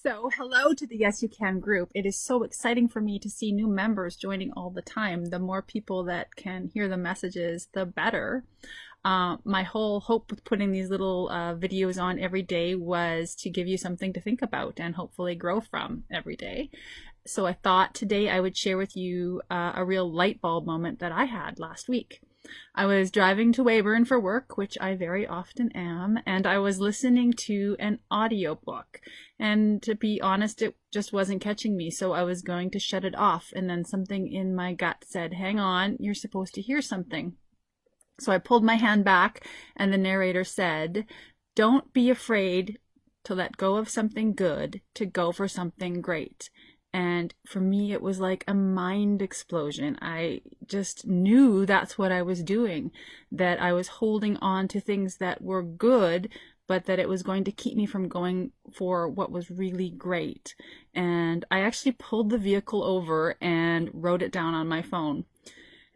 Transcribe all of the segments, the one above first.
So, hello to the Yes You Can group. It is so exciting for me to see new members joining all the time. The more people that can hear the messages, the better. My whole hope with putting these little videos on every day was to give you something to think about and hopefully grow from every day. So I thought today I would share with you a real light bulb moment that I had last week. I was driving to Weyburn for work, which I very often am, and I was listening to an audiobook. And to be honest, it just wasn't catching me, so I was going to shut it off. And then something in my gut said, hang on, you're supposed to hear something. So I pulled my hand back, and the narrator said, don't be afraid to let go of something good to go for something great. And for me, it was like a mind explosion. I just knew that's what I was doing, that I was holding on to things that were good, but that it was going to keep me from going for what was really great. And I actually pulled the vehicle over and wrote it down on my phone.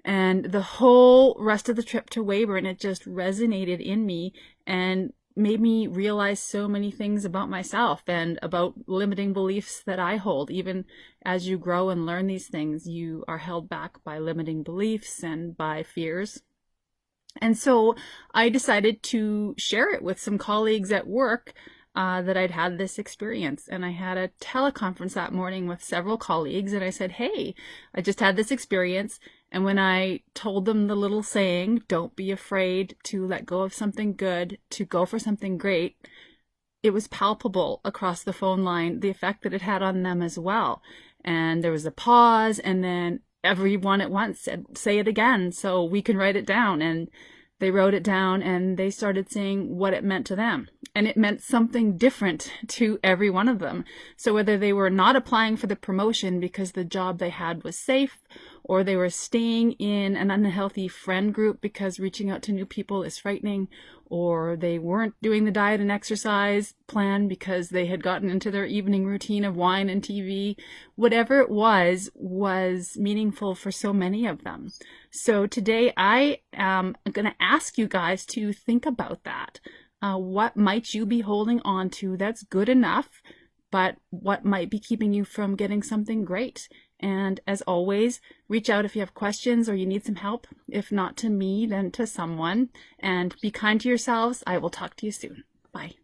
And the whole rest of the trip to Weyburn, it just resonated in me and made me realize so many things about myself and about limiting beliefs that I hold. Even as you grow and learn these things, you are held back by limiting beliefs and by fears. And so I decided to share it with some colleagues at work that I'd had this experience. And I had a teleconference that morning with several colleagues, and I said, hey, I just had this experience. And when I told them the little saying, don't be afraid to let go of something good, to go for something great, it was palpable across the phone line, the effect that it had on them as well. And there was a pause, and then everyone at once said, say it again so we can write it down. And they wrote it down, and they started saying what it meant to them. And it meant something different to every one of them. So whether they were not applying for the promotion because the job they had was safe, or they were staying in an unhealthy friend group because reaching out to new people is frightening, or they weren't doing the diet and exercise plan because they had gotten into their evening routine of wine and TV, whatever it was meaningful for so many of them. So today I am going to ask you guys to think about that. What might you be holding on to that's good enough, but what might be keeping you from getting something great? And as always, reach out if you have questions or you need some help. If not to me, then to someone. And be kind to yourselves. I will talk to you soon. Bye.